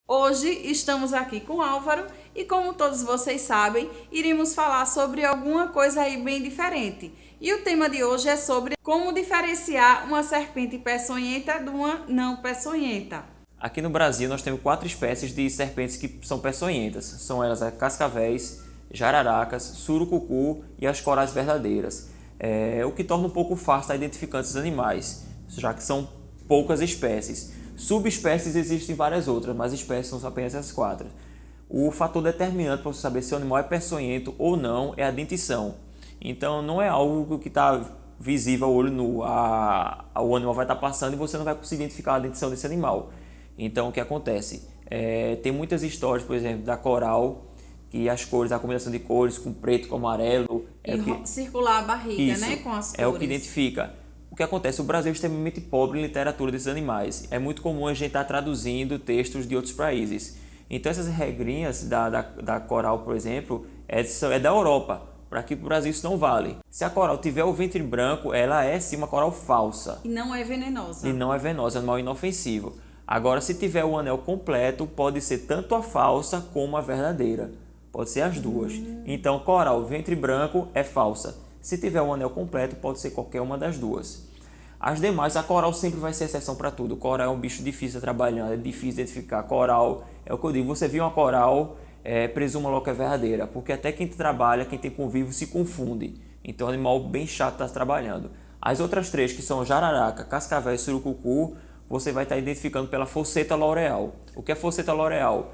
Hoje estamos aqui com Álvaro e, como todos vocês sabem, iremos falar sobre alguma coisa aí bem diferente. E o tema de hoje é sobre como diferenciar uma serpente peçonhenta de uma não peçonhenta. Aqui no Brasil nós temos 4 espécies de serpentes que são peçonhentas. São elas as cascavéis, jararacas, surucucu e as corais verdadeiras. O que torna um pouco fácil a identificar esses animais, já que são poucas espécies. Subespécies existem várias outras, mas espécies são apenas essas 4. O fator determinante para você saber se o animal é peçonhento ou não é a dentição. Então não é algo que está visível ao olho nu. O animal vai estar passando e você não vai conseguir identificar a dentição desse animal. Então o que acontece? Tem muitas histórias, por exemplo, da coral, que as cores, a combinação de cores com preto, com amarelo, Circular a barriga, isso né, com as é o que cores. identifica. O que acontece? O Brasil é extremamente pobre em literatura desses animais. É muito comum a gente estar traduzindo textos de outros países. Então essas regrinhas da coral, por exemplo, é da Europa. Para aqui para o Brasil isso não vale. Se a coral tiver o ventre branco, ela é sim uma coral falsa. E não é venenosa. E não é venenosa, é um animal inofensivo. Agora, se tiver o anel completo, pode ser tanto a falsa como a verdadeira. Pode ser as duas. Então, coral, ventre branco é falsa. Se tiver o anel completo, pode ser qualquer uma das duas. As demais, a coral sempre vai ser exceção para tudo. Coral é um bicho difícil de trabalhar, é difícil de identificar. Coral, é o que eu digo, você viu uma coral, presuma logo que é verdadeira. Porque até quem trabalha, quem tem convívio, se confunde. Então, é um animal bem chato de estar trabalhando. As outras 3, que são jararaca, cascavel e surucucu, você vai estar identificando pela fosseta loreal. O que é fosseta loreal?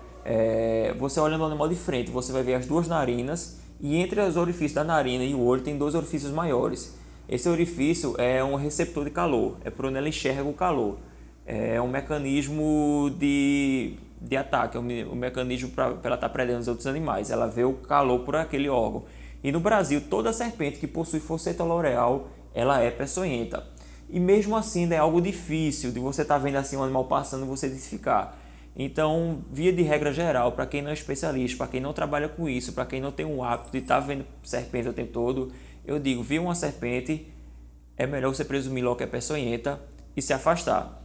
Você olhando o animal de frente, você vai ver as 2 narinas e entre os orifícios da narina e o olho tem 2 orifícios maiores. Esse orifício é um receptor de calor, é por onde ela enxerga o calor. É um mecanismo de ataque, é um mecanismo para ela estar prendendo os outros animais. Ela vê o calor por aquele órgão. E no Brasil, toda serpente que possui fosseta loreal, ela é peçonhenta. E mesmo assim ainda é algo difícil de você estar vendo assim um animal passando e você identificar. Então, via de regra geral, para quem não é especialista, para quem não trabalha com isso, para quem não tem um hábito de estar vendo serpente o tempo todo, eu digo, viu uma serpente, é melhor você presumir logo que é peçonhenta e se afastar.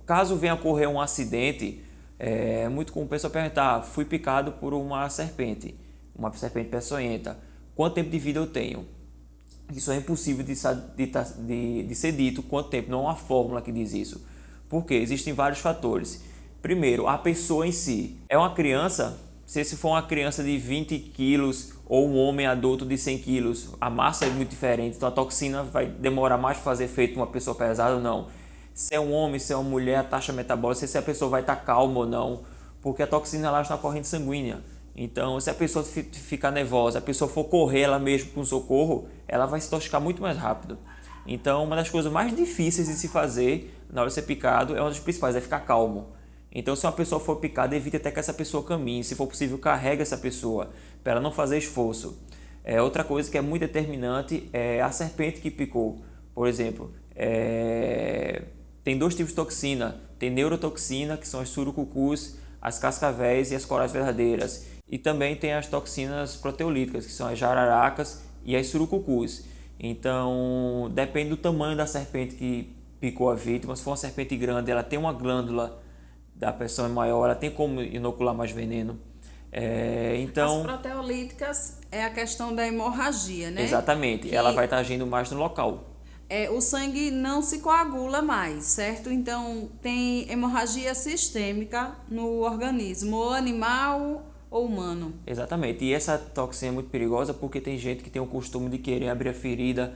Caso venha ocorrer um acidente, é muito comum o pessoal perguntar, fui picado por uma serpente peçonhenta, quanto tempo de vida eu tenho? Isso é impossível de ser dito quanto tempo, não é uma fórmula que diz isso. Porque existem vários fatores. Primeiro, a pessoa em si. É uma criança, se for uma criança de 20 quilos ou um homem adulto de 100 quilos, a massa é muito diferente, então a toxina vai demorar mais para fazer efeito numa pessoa pesada ou não. Se é um homem, se é uma mulher, a taxa metabólica, se a pessoa vai estar calma ou não, porque a toxina ela está na corrente sanguínea. Então, se a pessoa ficar nervosa, a pessoa for correr ela mesma com socorro, ela vai se intoxicar muito mais rápido. Então, uma das coisas mais difíceis de se fazer na hora de ser picado é uma das principais, é ficar calmo. Então, se uma pessoa for picada, evite até que essa pessoa caminhe. Se for possível, carregue essa pessoa para ela não fazer esforço. Outra coisa que é muito determinante é a serpente que picou. Por exemplo, tem 2 tipos de toxina. Tem neurotoxina, que são as surucucus, as cascavéis e as corais verdadeiras. E também tem as toxinas proteolíticas, que são as jararacas e as surucucus. Então, depende do tamanho da serpente que picou a vítima. Se for uma serpente grande, ela tem uma glândula da pessoa maior, ela tem como inocular mais veneno. As proteolíticas é a questão da hemorragia, né? Exatamente, ela vai estar agindo mais no local. O sangue não se coagula mais, certo? Então, tem hemorragia sistêmica no organismo, ou animal ou humano. Exatamente, e essa toxina é muito perigosa porque tem gente que tem o costume de querer abrir a ferida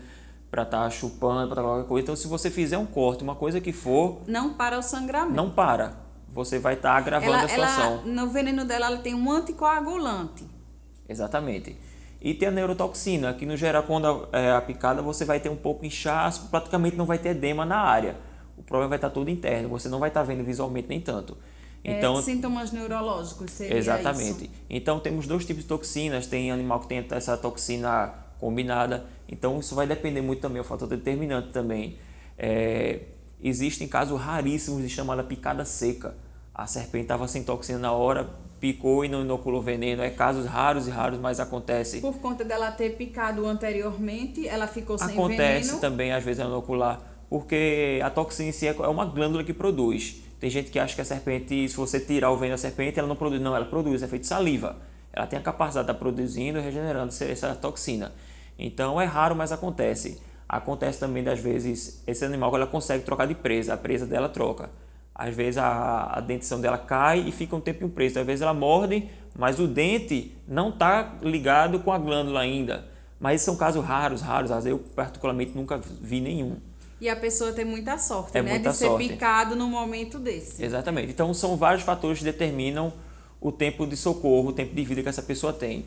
para estar chupando, para qualquer coisa. Então, se você fizer um corte, uma coisa que for, Não para o sangramento. não para. Você vai estar agravando a situação. No veneno dela, ela tem um anticoagulante. Exatamente. E tem a neurotoxina, que no geral, quando é a picada, você vai ter um pouco inchaço, praticamente não vai ter edema na área. O problema vai estar todo interno, você não vai estar vendo visualmente nem tanto. Então, Sintomas neurológicos, seria exatamente. isso. Então, temos 2 tipos de toxinas. Tem animal que tem essa toxina combinada. Então, isso vai depender muito também, é um fator determinante também. Existem casos raríssimos de chamada picada seca. A serpente estava sem toxina na hora, picou e não inoculou veneno. É casos raros e raros, mas acontece. Por conta dela ter picado anteriormente, ela ficou sem Acontece veneno. também, às vezes, inocular, porque a toxina em si é uma glândula que produz. Tem gente que acha que a serpente, se você tirar o veneno da serpente, ela não produz. Não, ela produz, é feito saliva. Ela tem a capacidade de estar produzindo e regenerando essa toxina. Então é raro, mas acontece. Acontece também, das vezes, esse animal ela consegue trocar de presa, a presa dela troca. Às vezes a dentição dela cai e fica um tempo preso. Às vezes ela morde, mas o dente não está ligado com a glândula ainda. Mas são casos raros. Eu particularmente nunca vi nenhum. E a pessoa tem muita sorte, né? Muita de ser sorte. picado num momento desse. Exatamente. Então são vários fatores que determinam o tempo de socorro, o tempo de vida que essa pessoa tem.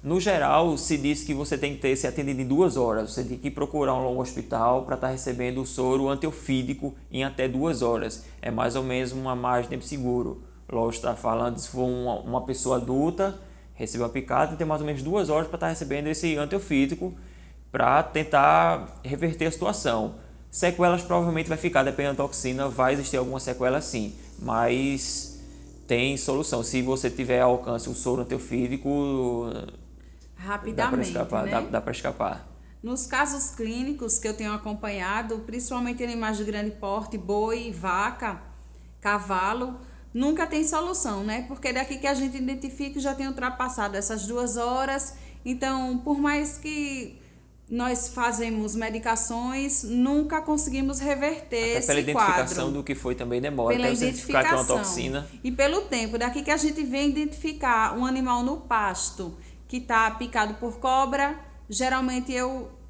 No geral, se diz que você tem que ser atendido em 2 horas. Você tem que procurar um hospital para estar recebendo o soro antiofídico em até 2 horas. É mais ou menos uma margem de tempo seguro. Lógico, está falando, se for uma pessoa adulta, recebeu a picada, tem mais ou menos 2 horas para estar recebendo esse antiofídico para tentar reverter a situação. Sequelas provavelmente vai ficar, dependendo da toxina, vai existir alguma sequela sim, mas tem solução. Se você tiver ao alcance o soro antiofídico, rapidamente, dá para escapar. Nos casos clínicos que eu tenho acompanhado, principalmente em animais de grande porte, boi, vaca, cavalo, nunca tem solução, né? Porque daqui que a gente identifica já tem ultrapassado essas 2 horas. Então, por mais que nós fazemos medicações, nunca conseguimos reverter esse quadro. Pela identificação do que foi também demora. Pela identificar que é uma toxina. E pelo tempo, daqui que a gente vem identificar um animal no pasto que está picado por cobra, geralmente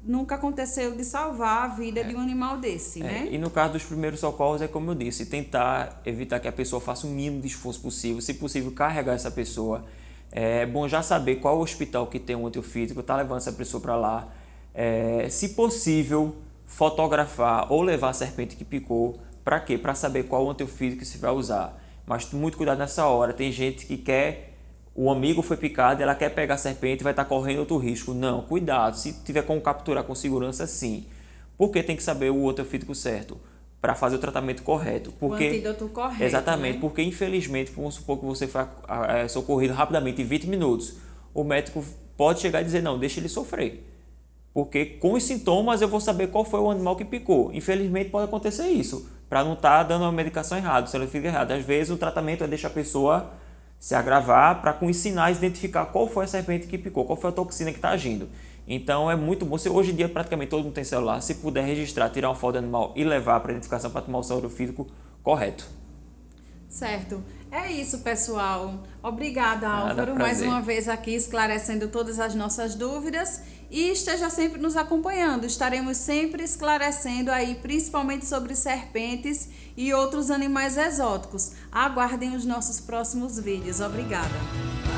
nunca aconteceu de salvar a vida de um animal desse, né? E no caso dos primeiros socorros, é como eu disse, tentar evitar que a pessoa faça o mínimo de esforço possível, se possível carregar essa pessoa. É bom já saber qual hospital que tem um antiofídico, tá levando essa pessoa para lá. Se possível, fotografar ou levar a serpente que picou. Para quê? Para saber qual antiofídico que se vai usar. Mas muito cuidado nessa hora. Tem gente que quer... O amigo foi picado, ela quer pegar a serpente e vai estar correndo outro risco. Não, cuidado. Se tiver como capturar com segurança, sim. Porque tem que saber o antiofídico certo para fazer o tratamento correto. Porque, o antídoto correto. Exatamente. Né? Porque, infelizmente, vamos supor que você foi socorrido rapidamente em 20 minutos. O médico pode chegar e dizer, não, deixa ele sofrer. Porque com os sintomas eu vou saber qual foi o animal que picou. Infelizmente pode acontecer isso, para não estar dando uma medicação errada, se ela fica errada. Às vezes o tratamento é deixar a pessoa se agravar para com os sinais identificar qual foi a serpente que picou, qual foi a toxina que está agindo. Então é muito bom, hoje em dia praticamente todo mundo tem celular, se puder registrar, tirar uma foto do animal e levar para identificação para tomar o soro antiofídico correto. Certo. É isso, pessoal. Obrigada, Álvaro, mais uma vez aqui esclarecendo todas as nossas dúvidas, e esteja sempre nos acompanhando. Estaremos sempre esclarecendo aí, principalmente sobre serpentes e outros animais exóticos. Aguardem os nossos próximos vídeos. Obrigada.